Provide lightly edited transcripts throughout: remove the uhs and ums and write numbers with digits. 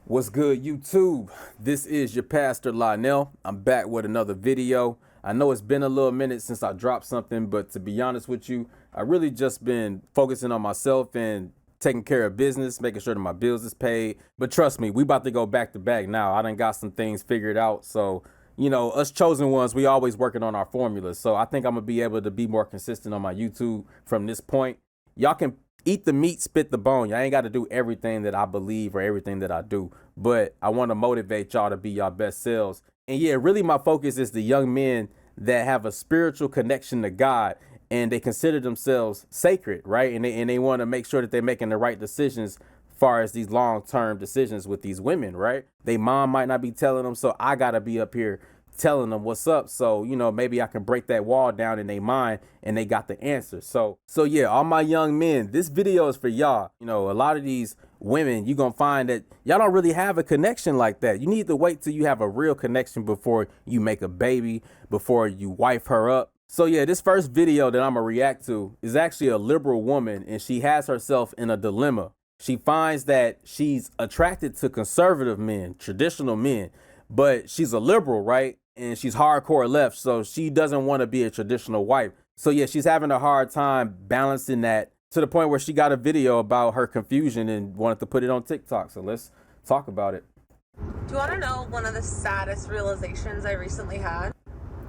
What's good, YouTube? This is your pastor Lionel. I'm back with another video. I know it's been a little minute since I dropped something, but to be honest with you, I really just been focusing on myself and taking care of business, making sure that my bills is paid. But trust me, we about to go back to back now. I done got some things figured out. So, you know, us chosen ones, we always working on our formulas. So I think I'm gonna be able to be more consistent on my YouTube from this point. Y'all can eat the meat, spit the bone. Y'all ain't got to do everything that I believe or everything that I do, but I want to motivate y'all to be your best selves. And yeah, really my focus is the young men that have a spiritual connection to God and they consider themselves sacred, right? And they want to make sure that they're making the right decisions far as these long-term decisions with these women, right? They mom might not be telling them, so I got to be up here telling them what's up. So, you know, maybe I can break that wall down in their mind and they got the answer. So yeah, all my young men, this video is for y'all. You know, a lot of these women, you're going to find that y'all don't really have a connection like that. You need to wait till you have a real connection before you make a baby, before you wife her up. So yeah, this first video that I'm going to react to is actually a liberal woman, and she has herself in a dilemma. She finds that she's attracted to conservative men, traditional men, but she's a liberal, right? And she's hardcore left, so she doesn't want to be a traditional wife. So yeah, she's having a hard time balancing that to the point where she got a video about her confusion and wanted to put it on TikTok. So let's talk about it. Do you want to know one of the saddest realizations I recently had?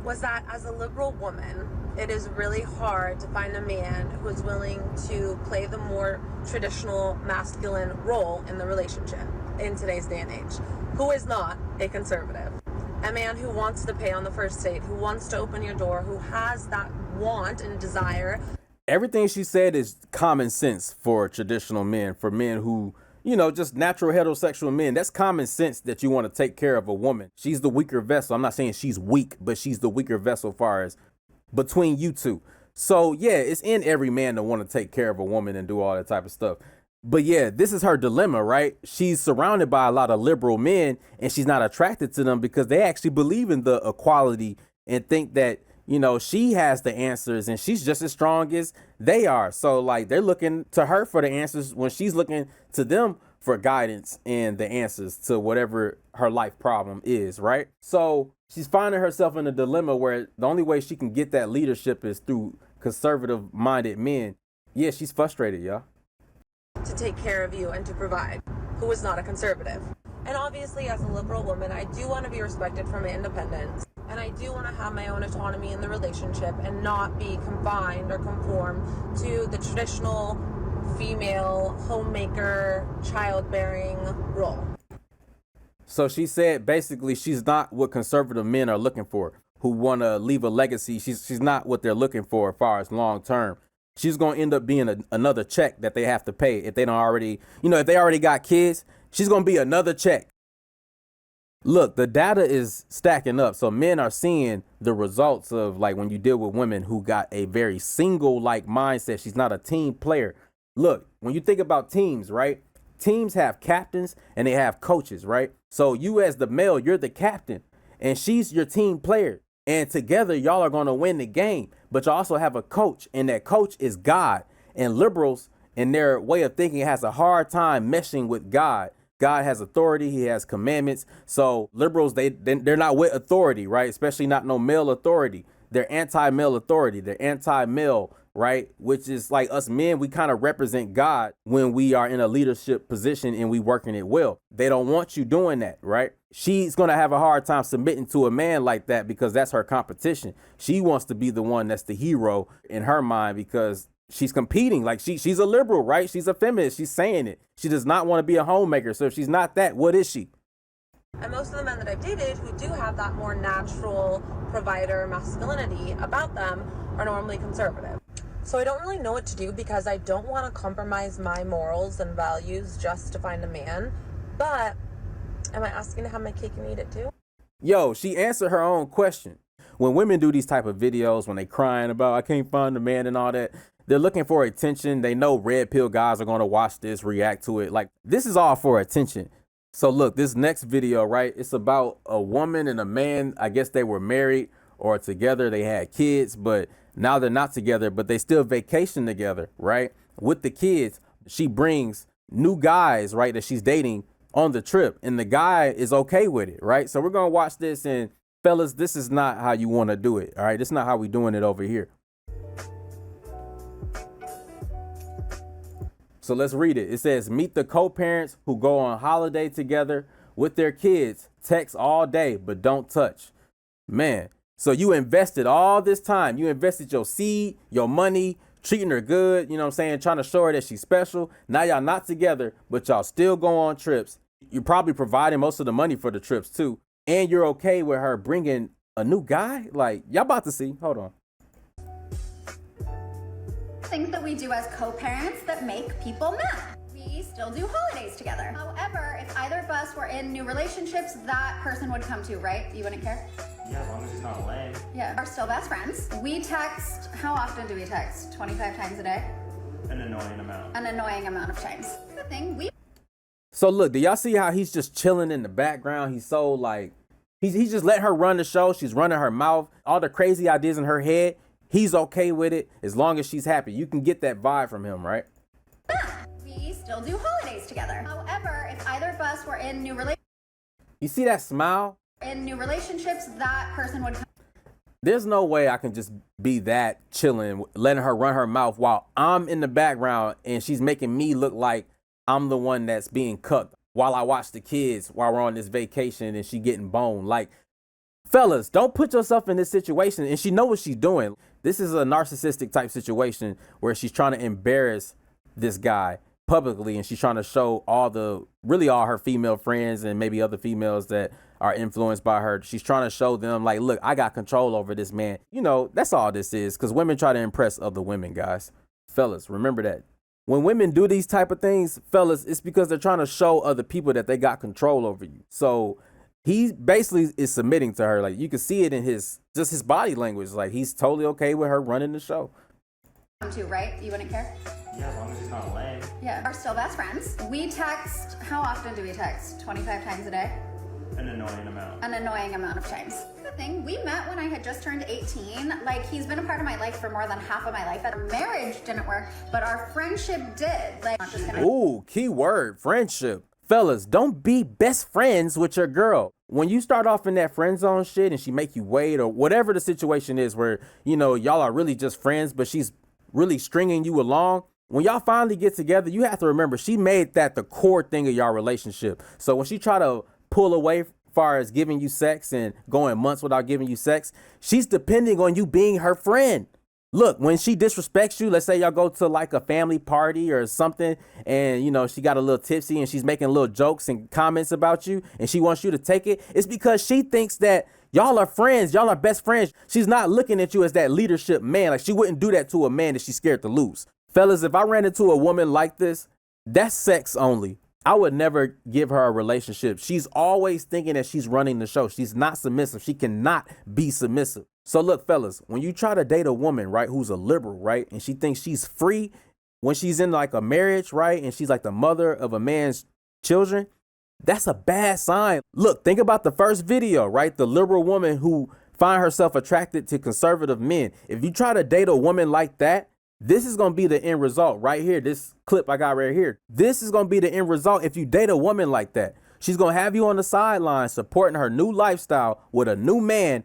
Was that as a liberal woman, it is really hard to find a man who is willing to play the more traditional masculine role in the relationship in today's day and age, who is not a conservative. A man who wants to pay on the first date, who wants to open your door, who has that want and desire. Everything she said is common sense for traditional men, for men who, you know, just natural heterosexual men. That's common sense that you want to take care of a woman. She's the weaker vessel. I'm not saying she's weak, but she's the weaker vessel far as between you two. So yeah, it's in every man to want to take care of a woman and do all that type of stuff. But yeah, this is her dilemma, right? She's surrounded by a lot of liberal men and she's not attracted to them because they actually believe in the equality and think that, you know, she has the answers and she's just as strong as they are. So like they're looking to her for the answers when she's looking to them for guidance and the answers to whatever her life problem is, right? So she's finding herself in a dilemma where the only way she can get that leadership is through conservative minded men. Yeah, she's frustrated, y'all. To take care of you and to provide, who is not a conservative. And obviously as a liberal woman, I do want to be respected for my independence. And I do want to have my own autonomy in the relationship and not be confined or conform to the traditional female homemaker, childbearing role. So she said basically she's not what conservative men are looking for, who want to leave a legacy. She's not what they're looking for as far as long term. She's going to end up being another check that they have to pay if they don't already, you know, if they already got kids, she's going to be another check. Look, the data is stacking up. So men are seeing the results of like when you deal with women who got a very single like mindset. She's not a team player. Look, when you think about teams, right? Teams have captains and they have coaches, right? So you as the male, you're the captain and she's your team player. And together, y'all are going to win the game. But you also have a coach, and that coach is God. And liberals, in their way of thinking, has a hard time meshing with God. God has authority. He has commandments. So liberals, they're not with authority, right? Especially not no male authority. They're anti-male authority. They're anti-male, right? Which is like us men, we kind of represent God when we are in a leadership position and we working it well. They don't want you doing that, right? She's going to have a hard time submitting to a man like that because that's her competition. She wants to be the one that's the hero in her mind because she's competing. Like she's a liberal, right? She's a feminist. She's saying it. She does not want to be a homemaker. So if she's not that, what is she? And most of the men that I've dated who do have that more natural provider masculinity about them are normally conservative. So I don't really know what to do because I don't want to compromise my morals and values just to find a man. But am I asking to have my cake and eat it too? Yo, she answered her own question. When women do these type of videos, when they crying about, I can't find a man and all that, they're looking for attention. They know red pill guys are going to watch this, react to it. Like this is all for attention. So look, this next video, right? It's about a woman and a man. I guess they were married or together. They had kids, but now they're not together, but they still vacation together, right? With the kids, she brings new guys, right, that she's dating on the trip, and the guy is okay with it, right? So we're gonna watch this, and fellas, this is not how you want to do it, all right? This is not how we doing it over here. So let's read it. It says, meet the co-parents who go on holiday together with their kids. Text all day, but don't touch. Man, so you invested all this time. You invested your seed, your money, treating her good, you know what I'm saying? Trying to show her that she's special. Now y'all not together, but y'all still go on trips. You're probably providing most of the money for the trips too. And you're okay with her bringing a new guy? Like, y'all about to see. Hold on. Things that we do as co-parents that make people mad. We still do holidays together. However, if either of us were in new relationships, that person would come too, right? You wouldn't care? Yeah, as long as he's not lame. Yeah. We're still best friends. We text, how often do we text? 25 times a day? An annoying amount. An annoying amount of times. The thing, we So look, do y'all see how he's just chilling in the background? He's so like, he's just letting her run the show. She's running her mouth, all the crazy ideas in her head. He's okay with it as long as she's happy. You can get that vibe from him, right? We still do holidays together. However, if either of us were in new You see that smile? relationships, that person would come. There's no way I can just be that chilling, letting her run her mouth while I'm in the background and she's making me look like I'm the one that's being cucked while I watch the kids while we're on this vacation and she getting boned. Like, fellas, don't put yourself in this situation. And she know what she's doing. This is a narcissistic type situation where she's trying to embarrass this guy publicly, and she's trying to show all her female friends and maybe other females that are influenced by her. She's trying to show them like, look, I got control over this man. You know, that's all this is, because women try to impress other women, guys. Fellas, remember that. When women do these type of things, fellas, it's because they're trying to show other people that they got control over you. So he basically is submitting to her. Like, you can see it in his body language. Like, he's totally okay with her running the show. Come too, right? You wouldn't care? Yeah, as long as he's not lame. Yeah. We're still best friends. We text, how often do we text? 25 times a day? An annoying amount. An annoying amount of times. The thing, we met when I had just turned 18. Like, he's been a part of my life for more than half of my life. Our marriage didn't work, but our friendship did. Like, I'm just gonna. Ooh, key word, friendship. Fellas, don't be best friends with your girl. When you start off in that friend zone shit and she make you wait, or whatever the situation is where, you know, y'all are really just friends, but she's really stringing you along. When y'all finally get together, you have to remember she made that the core thing of y'all relationship. So when she try to pull away as far as giving you sex and going months without giving you sex, she's depending on you being her friend. Look, when she disrespects you, let's say y'all go to like a family party or something, and you know, she got a little tipsy and she's making little jokes and comments about you and she wants you to take it, it's because she thinks that y'all are friends, y'all are best friends. She's not looking at you as that leadership man. Like, she wouldn't do that to a man that she's scared to lose. Fellas, if I ran into a woman like this, that's sex only. I would never give her a relationship. She's always thinking that she's running the show. She's not submissive. She cannot be submissive. So look, fellas, when you try to date a woman, right, who's a liberal, right, and she thinks she's free when she's in like a marriage, right, and she's like the mother of a man's children, that's a bad sign. Look, think about the first video, right? The liberal woman who find herself attracted to conservative men. If you try to date a woman like that, this is going to be the end result right here. This clip I got right here. This is going to be the end result if you date a woman like that. She's going to have you on the sidelines supporting her new lifestyle with a new man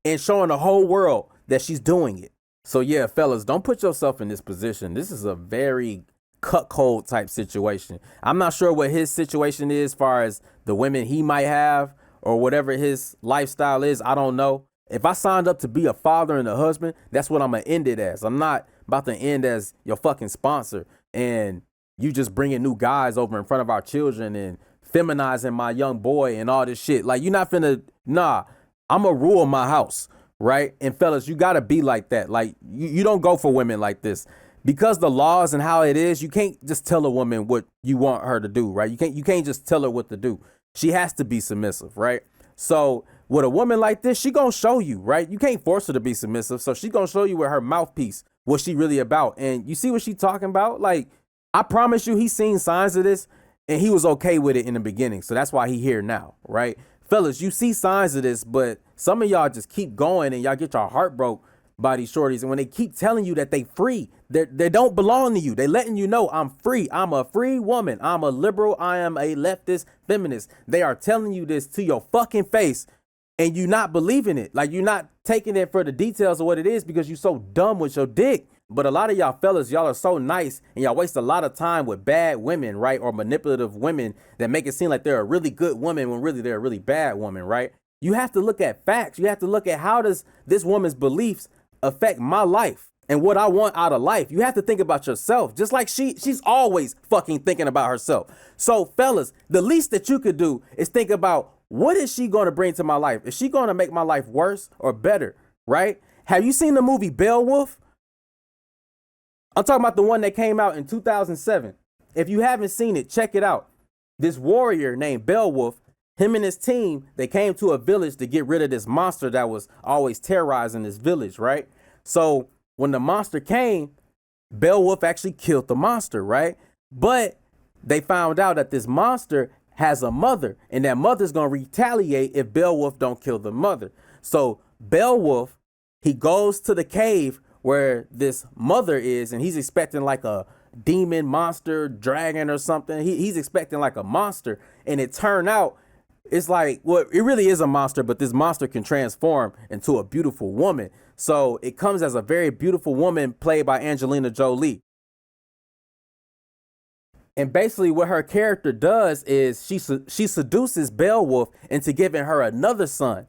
and showing the whole world that she's doing it. So yeah, fellas, don't put yourself in this position. This is a very cuckold type situation. I'm not sure what his situation is as far as the women he might have or whatever his lifestyle is. I don't know. If I signed up to be a father and a husband, that's what I'm going to end it as. I'm not about to end as your fucking sponsor and you just bringing new guys over in front of our children and feminizing my young boy and all this shit. Like, you're not finna, nah, I'm going to rule my house, right? And fellas, you got to be like that. Like, you don't go for women like this. Because the laws and how it is, you can't just tell a woman what you want her to do, right? You can't just tell her what to do. She has to be submissive, right? So with a woman like this, she gonna show you, right? You can't force her to be submissive. So she gonna show you with her mouthpiece what she really about. And you see what she talking about? Like, I promise you, he's seen signs of this and he was okay with it in the beginning. So that's why he here now, right? Fellas, you see signs of this, but some of y'all just keep going and y'all get your heart broke by these shorties. And when they keep telling you that they free, They don't belong to you. They letting you know I'm free. I'm a free woman. I'm a liberal. I am a leftist feminist. They are telling you this to your fucking face, and you not believing it. Like, you're not taking it for the details of what it is because you're so dumb with your dick. But a lot of y'all fellas, y'all are so nice and y'all waste a lot of time with bad women, right? Or manipulative women that make it seem like they're a really good woman when really they're a really bad woman, right? You have to look at facts. You have to look at how does this woman's beliefs affect my life and what I want out of life. You have to think about yourself, just like she's always fucking thinking about herself. So fellas, the least that you could do is think about, what is she going to bring to my life? Is she going to make my life worse or better, right? Have you seen the movie Beowulf? I'm talking about the one that came out in 2007. If you haven't seen it, check it out. This warrior named Beowulf, him and his team, they came to a village to get rid of this monster that was always terrorizing this village, right? So when the monster came, Beowulf actually killed the monster, right? But they found out that this monster has a mother, and that mother's gonna retaliate if Beowulf don't kill the mother. So Beowulf, he goes to the cave where this mother is, and he's expecting like a demon monster, dragon or something. He's expecting like a monster, and it turned out it's like, well, it really is a monster, but this monster can transform into a beautiful woman. So it comes as a very beautiful woman played by Angelina Jolie. And basically what her character does is she seduces Beowulf into giving her another son.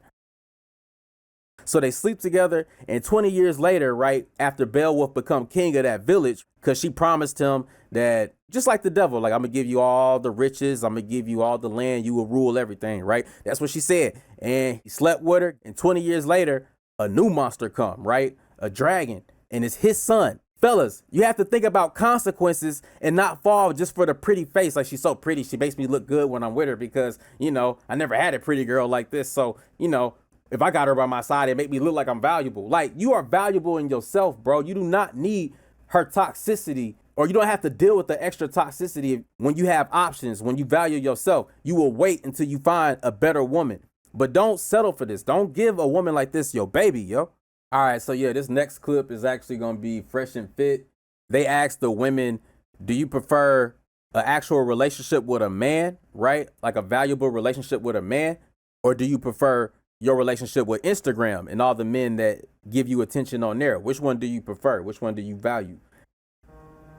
So they sleep together, and 20 years later, right after Beowulf become king of that village, because she promised him that, just like the devil, like, I'm gonna give you all the riches, I'm gonna give you all the land, you will rule everything, right? That's what she said. And he slept with her, and 20 years later, a new monster come, right? A dragon, and it's his son. Fellas, you have to think about consequences and not fall just for the pretty face. Like, she's so pretty, she makes me look good when I'm with her because, you know, I never had a pretty girl like this. So, you know, if I got her by my side, it make me look like I'm valuable. Like, you are valuable in yourself, bro. You do not need her toxicity, or you don't have to deal with the extra toxicity when you have options. When you value yourself, you will wait until you find a better woman. But don't settle for this. Don't give a woman like this your baby, yo. All right, so yeah, this next clip is actually gonna be fresh and fit. They asked the women, do you prefer an actual relationship with a man, right? Like a valuable relationship with a man, or do you prefer your relationship with Instagram and all the men that give you attention on there? Which one do you prefer? Which one do you value?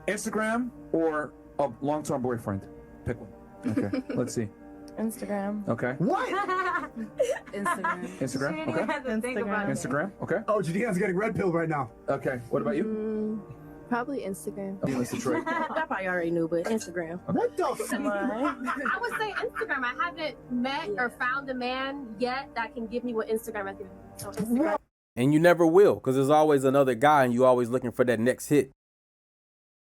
Instagram or a long-term boyfriend? Pick one. Okay, let's see. Instagram. Okay. What? Instagram. Instagram? Okay. Instagram. Instagram? Okay. Oh, Jadeen's getting red pill right now. Okay. What about you? Probably Instagram. Let's Detroit. I probably already knew, but Instagram. What the I would say Instagram. I haven't met or found a man yet that can give me what Instagram has given me. So Instagram. And you never will, because there's always another guy and you always looking for that next hit.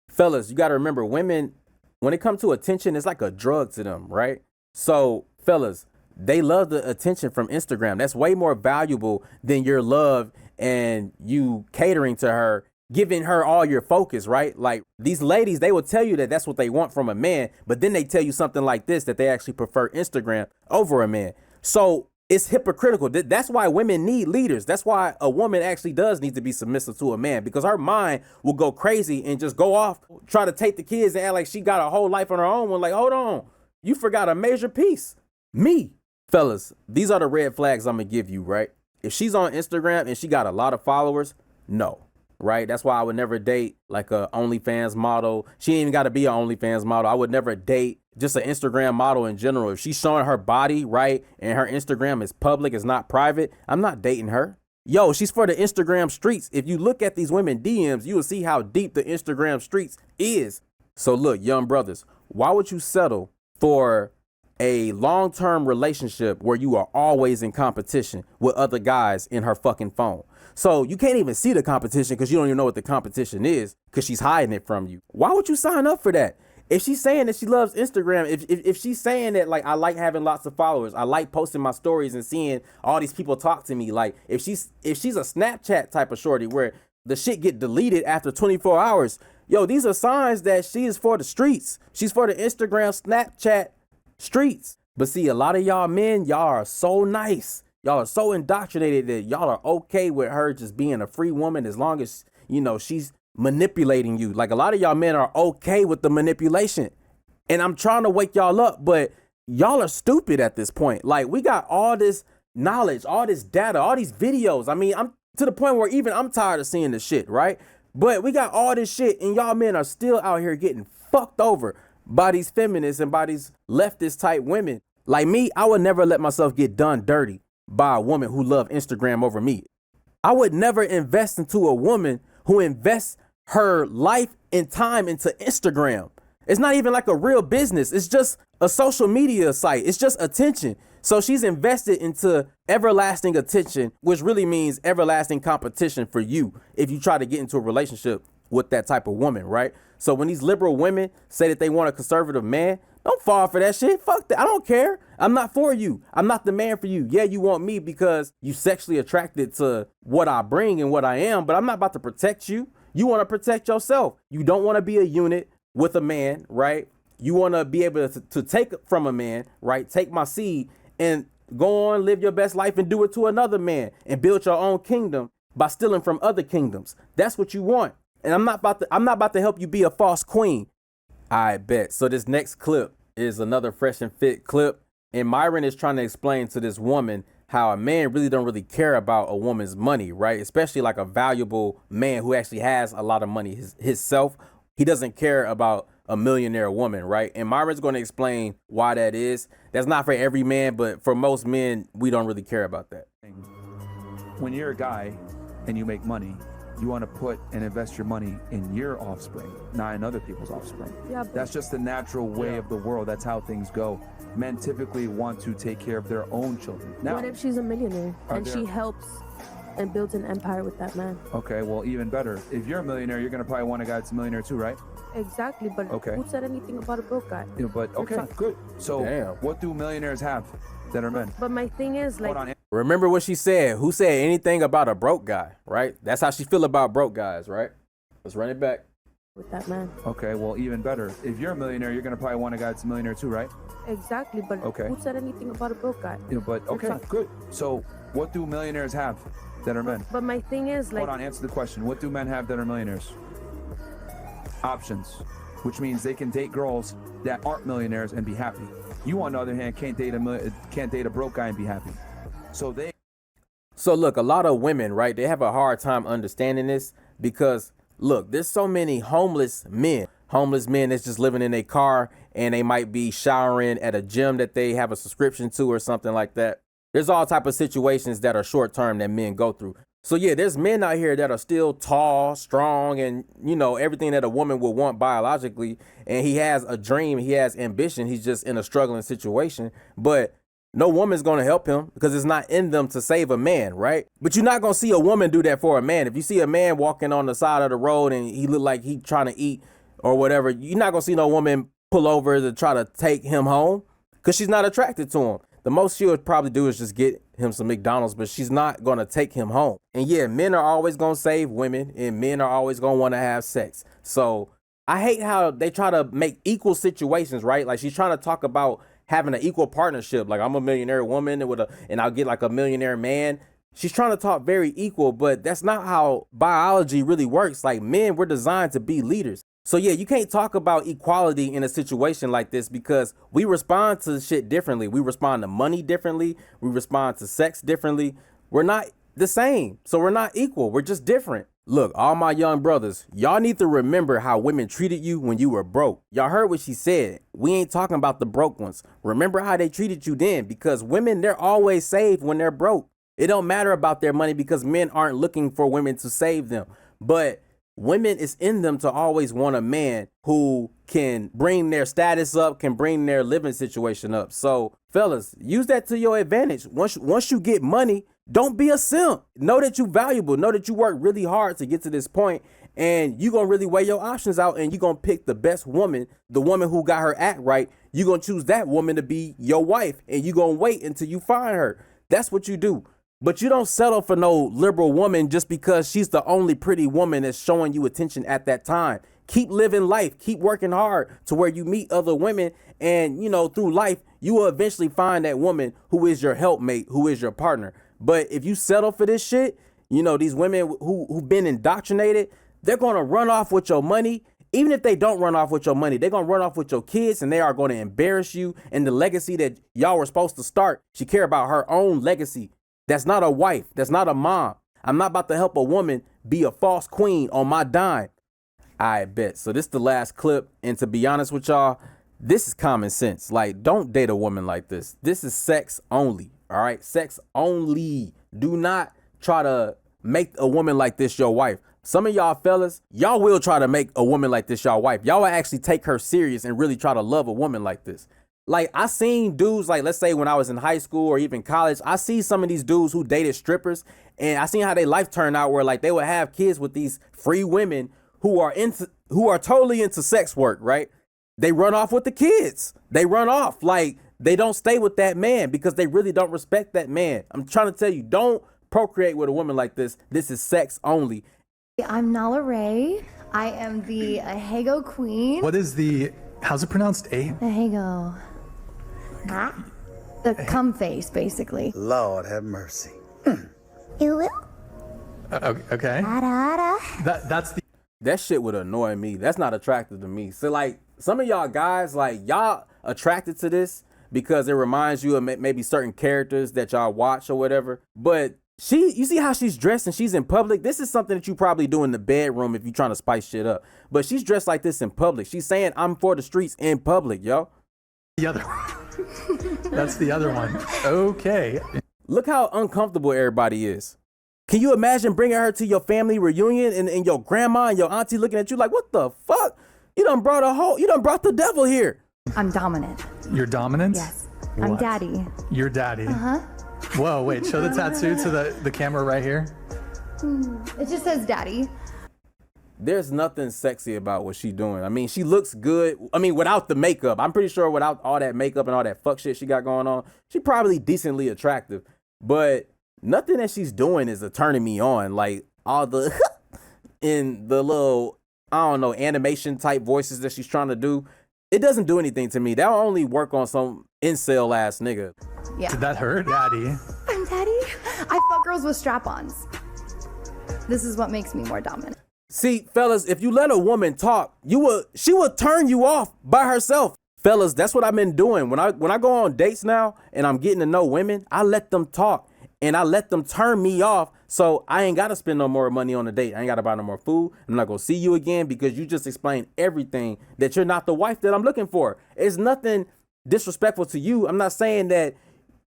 Fellas, you got to remember, women, when it comes to attention, it's like a drug to them, right? So fellas, they love the attention from Instagram. That's way more valuable than your love and you catering to her, giving her all your focus, right? Like, these ladies, they will tell you that that's what they want from a man, but then they tell you something like this, that they actually prefer Instagram over a man. So it's hypocritical. That's why women need leaders. That's why a woman actually does need to be submissive to a man, because her mind will go crazy and just go off, try to take the kids and act like she got a whole life on her own. When, like, hold on, you forgot a major piece. Me. Fellas, these are the red flags I'm gonna give you, right? If she's on Instagram and she got a lot of followers, no. Right? That's why I would never date like a OnlyFans model. She ain't even got to be an OnlyFans model. I would never date just an Instagram model in general. If she's showing her body, right, and her Instagram is public, it's not private, I'm not dating her. Yo, she's for the Instagram streets. If you look at these women DMs, you will see how deep the Instagram streets is. So look, young brothers, why would you settle for a long-term relationship where you are always in competition with other guys in her fucking phone? So you can't even see the competition because you don't even know what the competition is because she's hiding it from you. Why would you sign up for that? If she's saying that she loves Instagram, if she's saying that, like, I like having lots of followers, I like posting my stories and seeing all these people talk to me, like, if she's a Snapchat type of shorty where the shit get deleted after 24 hours, yo, these are signs that she is for the streets. She's for the Instagram, Snapchat streets. But see, a lot of y'all men, y'all are so nice. Y'all are so indoctrinated that y'all are okay with her just being a free woman as long as, you know, she's manipulating you. Like a lot of y'all men are okay with the manipulation. And I'm trying to wake y'all up, but y'all are stupid at this point. Like we got all this knowledge, all this data, all these videos. I mean, I'm to the point where even I'm tired of seeing this shit, right? But we got all this shit and y'all men are still out here getting fucked over by these feminists and by these leftist type women. Like me, I would never let myself get done dirty by a woman who loved Instagram over me. I would never invest into a woman who invests her life and time into Instagram. It's not even like a real business. It's just a social media site. It's just attention. So she's invested into everlasting attention, which really means everlasting competition for you if you try to get into a relationship with that type of woman, right? So when these liberal women say that they want a conservative man, don't fall for that shit. Fuck that. I don't care. I'm not for you. I'm not the man for you. Yeah, you want me because you sexually attracted to what I bring and what I am, but I'm not about to protect you. You want to protect yourself. You don't want to be a unit with a man, right? You want to be able to take from a man, right? Take my seed and go on, live your best life and do it to another man and build your own kingdom by stealing from other kingdoms. That's what you want. And I'm not about to help you be a false queen. I bet. So this next clip is another fresh and fit clip. And Myron is trying to explain to this woman how a man really don't really care about a woman's money, right? Especially like a valuable man who actually has a lot of money himself. He doesn't care about a millionaire woman, right? And Myron's going to explain why that is. That's not for every man, but for most men, we don't really care about that. When you're a guy and you make money, you want to put and invest your money in your offspring, not in other people's offspring. Yeah, but That's just the natural way of the world. That's how things go. Men typically want to take care of their own children. Now, what if she's a millionaire Are and there- she helps and builds an empire with that man? okay, well, even better. If you're a millionaire, you're going to probably want a guy that's a millionaire too, right? Exactly, but Okay. who said anything about a broke guy? Yeah, but okay, good. So Damn. what do millionaires have that are men? But my thing is, like, Hold on. Remember what she said. Who said anything about a broke guy, right? That's how she feel about broke guys, right? Let's run it back. with that man. Okay, well, even better. If you're a millionaire, you're going to probably want a guy that's a millionaire too, right? Exactly, but Okay. who said anything about a broke guy? Yeah, but okay, fine. good. So what do millionaires have that are men? But my thing is, like, Hold on, answer the question. What do men have that are millionaires? Options, which means they can date girls that aren't millionaires and be happy. You, on the other hand, can't date a broke guy and be happy. So look, a lot of women, right? They have a hard time understanding this because look, there's so many homeless men that's just living in a car and they might be showering at a gym that they have a subscription to or something like that. There's all type of situations that are short term that men go through. So yeah, there's men out here that are still tall, strong, and you know, everything that a woman would want biologically. And he has a dream, he has ambition. He's just in a struggling situation, but no woman's going to help him because it's not in them to save a man, right? But you're not going to see a woman do that for a man. If you see a man walking on the side of the road and he look like he trying to eat or whatever, you're not going to see no woman pull over to try to take him home because she's not attracted to him. The most she would probably do is just get him some McDonald's, but she's not going to take him home. And yeah, men are always going to save women and men are always going to want to have sex. So I hate how they try to make equal situations, right? Like she's trying to talk about having an equal partnership. Like I'm a millionaire woman and I'll get like a millionaire man. She's trying to talk very equal, but that's not how biology really works. Like men, we're designed to be leaders. So yeah, you can't talk about equality in a situation like this because we respond to shit differently. We respond to money differently. We respond to sex differently. We're not the same. So we're not equal. We're just different. Look, all my young brothers, y'all need to remember how women treated you when you were broke. Y'all heard what she said. We ain't talking about the broke ones. Remember how they treated you then, because women, they're always saved when they're broke. It don't matter about their money because men aren't looking for women to save them. But women, it's in them to always want a man who can bring their status up, can bring their living situation up. So fellas, use that to your advantage. Once you get money, don't be a simp. Know that you're valuable. Know that you work really hard to get to this point, and you're going to really weigh your options out, and you're going to pick the best woman, the woman who got her act right. You're going to choose that woman to be your wife, and you're going to wait until you find her. That's what you do. But you don't settle for no liberal woman just because she's the only pretty woman that's showing you attention at that time. Keep living life. Keep working hard to where you meet other women, and, you know, through life, you will eventually find that woman who is your helpmate, who is your partner. But if you settle for this shit, you know, these women who've been indoctrinated, they're going to run off with your money. Even if they don't run off with your money, they're going to run off with your kids, and they are going to embarrass you and the legacy that y'all were supposed to start. She care about her own legacy. That's not a wife. That's not a mom. I'm not about to help a woman be a false queen on my dime. I bet. So this is the last clip. And to be honest with y'all, this is common sense. Like, don't date a woman like this. This is sex only. All right. Sex only. Do not try to make a woman like this your wife. Some of y'all fellas, y'all will try to make a woman like this y'all wife. Y'all will actually take her serious and really try to love a woman like this. Like, I seen dudes, like, let's say when I was in high school or even college, I see some of these dudes who dated strippers, and I seen how their life turned out, where like they would have kids with these free women who are totally into sex work, right? They run off with the kids. They run off. Like, they don't stay with that man because they really don't respect that man. I'm trying to tell you, don't procreate with a woman like this. This is sex only. I'm Nala Ray. I am the Ahego Queen. What is the, how's it pronounced? Ahego. The cum face, basically. Lord have mercy. You will? Okay. That's the. That shit would annoy me. That's not attractive to me. So like, some of y'all guys, like, y'all attracted to this because it reminds you of maybe certain characters that y'all watch or whatever. But you see how she's dressed and she's in public? This is something that you probably do in the bedroom if you're trying to spice shit up. But she's dressed like this in public. She's saying, I'm for the streets in public, yo. The other That's the other one. Okay. Look how uncomfortable everybody is. Can you imagine bringing her to your family reunion and your grandma and your auntie looking at you like, what the fuck? You done brought the devil here. I'm dominant. You're dominant? Yes. I'm What? daddy. You're daddy. Uh-huh. Whoa, wait, show the tattoo to the camera right here. It just says daddy. There's nothing sexy about what she's doing. I mean, she looks good. I mean, without the makeup, I'm pretty sure without all that makeup and all that fuck shit she got going on, she probably decently attractive. But nothing that she's doing is turning me on. Like all the in the little, I don't know, animation type voices that she's trying to do. It doesn't do anything to me. That'll only work on some incel ass nigga. Yeah. Did that hurt? Daddy. I'm daddy. I fuck girls with strap-ons. This is what makes me more dominant. See, fellas, if you let a woman talk, she will turn you off by herself. Fellas, that's what I've been doing. When I go on dates now and I'm getting to know women, I let them talk and I let them turn me off. So I ain't got to spend no more money on a date. I ain't got to buy no more food. I'm not going to see you again because you just explained everything that you're not the wife that I'm looking for. It's nothing disrespectful to you. I'm not saying that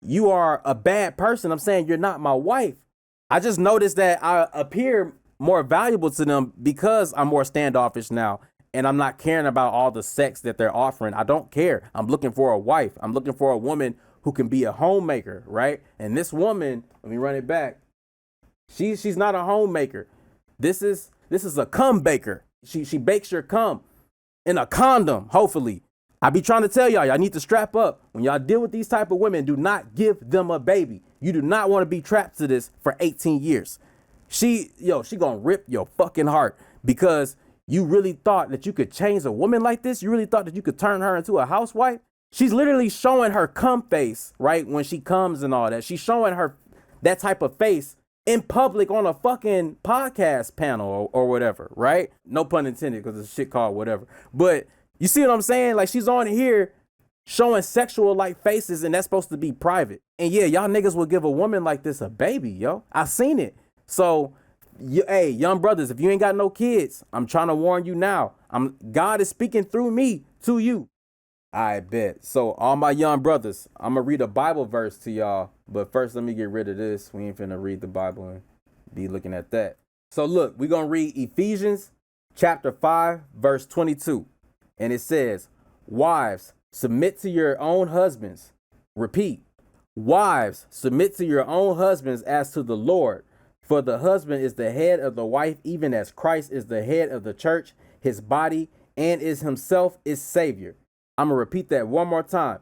you are a bad person. I'm saying you're not my wife. I just noticed that I appear more valuable to them because I'm more standoffish now and I'm not caring about all the sex that they're offering. I don't care. I'm looking for a wife. I'm looking for a woman who can be a homemaker, right? And this woman, let me run it back. She's not a homemaker. This is a cum baker. She bakes your cum in a condom, hopefully. I be trying to tell y'all need to strap up. When y'all deal with these type of women, do not give them a baby. You do not want to be trapped to this for 18 years. She gonna rip your fucking heart because you really thought that you could change a woman like this. You really thought that you could turn her into a housewife. She's literally showing her cum face, right? When she comes and all that, she's showing her that type of face in public on a fucking podcast panel or whatever, right? No pun intended because it's shit called whatever. But you see what I'm saying? Like she's on here showing sexual like faces and that's supposed to be private. And yeah, y'all niggas will give a woman like this a baby, yo. I seen it. So, hey, young brothers, if you ain't got no kids, I'm trying to warn you now. God is speaking through me to you. I bet. So all my young brothers, I'm going to read a Bible verse to y'all. But first, let me get rid of this. We ain't finna read the Bible and be looking at that. So look, we're going to read Ephesians chapter 5, verse 22. And it says, wives, submit to your own husbands. Repeat. Wives, submit to your own husbands as to the Lord. For the husband is the head of the wife, even as Christ is the head of the church, his body, and is himself its savior. I'm going to repeat that one more time.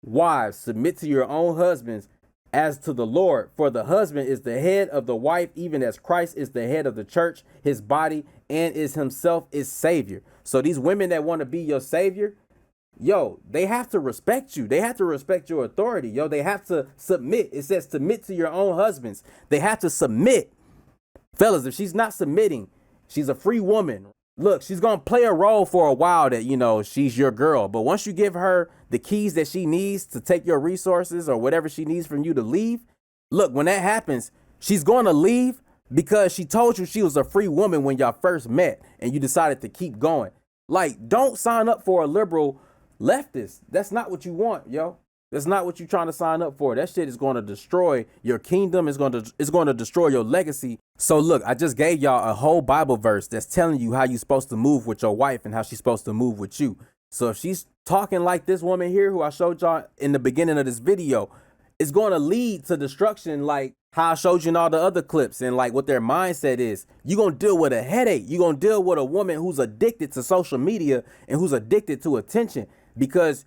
Wives, submit to your own husbands as to the Lord. For the husband is the head of the wife, even as Christ is the head of the church, his body, and is himself its savior. So these women that want to be your savior, yo, they have to respect you. They have to respect your authority. Yo, they have to submit. It says submit to your own husbands. They have to submit. Fellas, if she's not submitting She's a free woman. Look, she's going to play a role for a while that, you know, she's your girl. But once you give her the keys that she needs to take your resources or whatever she needs from you to leave, look, when that happens, she's going to leave because she told you she was a free woman when y'all first met and you decided to keep going. Like, don't sign up for a liberal leftist. That's not what you want, yo. That's not what you're trying to sign up for. That shit is going to destroy your kingdom. It's going to destroy your legacy. So look, I just gave y'all a whole Bible verse that's telling you how you're supposed to move with your wife and how she's supposed to move with you. So if she's talking like this woman here who I showed y'all in the beginning of this video, it's going to lead to destruction, like how I showed you in all the other clips, and like what their mindset is. You're going to deal with a headache. You're going to deal with a woman who's addicted to social media and who's addicted to attention because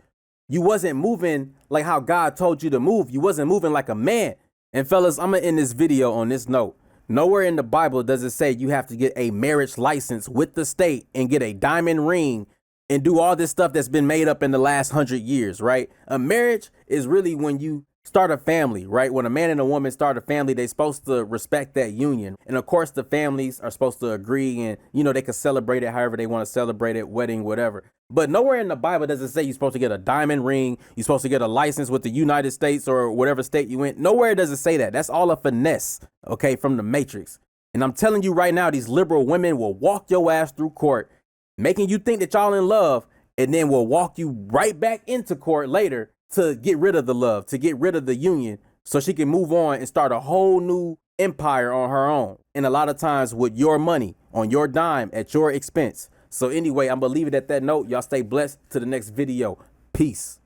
you wasn't moving like how God told you to move. You wasn't moving like a man. And fellas, I'm going to end this video on this note. Nowhere in the Bible does it say you have to get a marriage license with the state and get a diamond ring and do all this stuff that's been made up in the last 100 years, right? A marriage is really when you start a family, right? When a man and a woman start a family, they're supposed to respect that union. And of course, the families are supposed to agree and, you know, they can celebrate it however they want to celebrate it, wedding, whatever. But nowhere in the Bible does it say you're supposed to get a diamond ring. You're supposed to get a license with the United States or whatever state you in. Nowhere does it say that. That's all a finesse, okay, from the Matrix. And I'm telling you right now, these liberal women will walk your ass through court, making you think that y'all in love, and then will walk you right back into court later to get rid of the love, to get rid of the union, so she can move on and start a whole new empire on her own. And a lot of times with your money, on your dime, at your expense. So anyway, I'm gonna leave it at that note. Y'all stay blessed to the next video. Peace.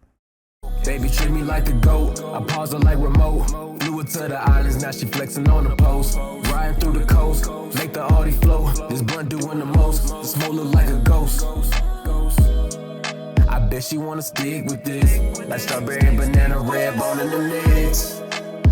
Baby treat me like a goat, I pause her like remote. Flew her to the islands, now she flexing on the post. Riding through the coast, make the Audi flow. This blunt doing the most, the smoke look like a ghost. I bet she wanna stick with this, like strawberry and banana, red bone in the mix.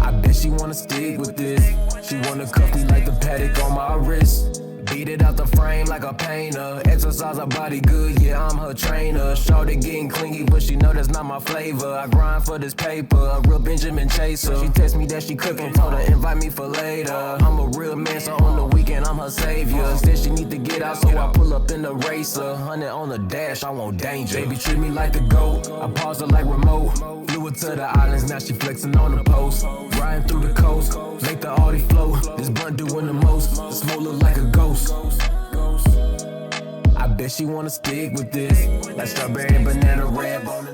I bet she wanna stick with this. She wanna cuff me like the paddock on my wrist. Beat it out the frame like a painter. Exercise her body good, yeah, I'm her trainer. Shorty getting clingy, but she know that's not my flavor. I grind for this paper, a real Benjamin chaser. She text me that she cooking, told her invite me for later. I'm a real man, so on the weekend I'm her savior. Said she need to get out, so I pull up in the racer. 100 on the dash, I want danger. Baby treat me like a goat, I pause her like remote. Flew her to the islands, now she flexing on the post. Riding through the coast, make the Audi flow. This blunt doing the most, the smoke look like a ghost. I bet she wanna stick with this, like strawberry and banana, red bone.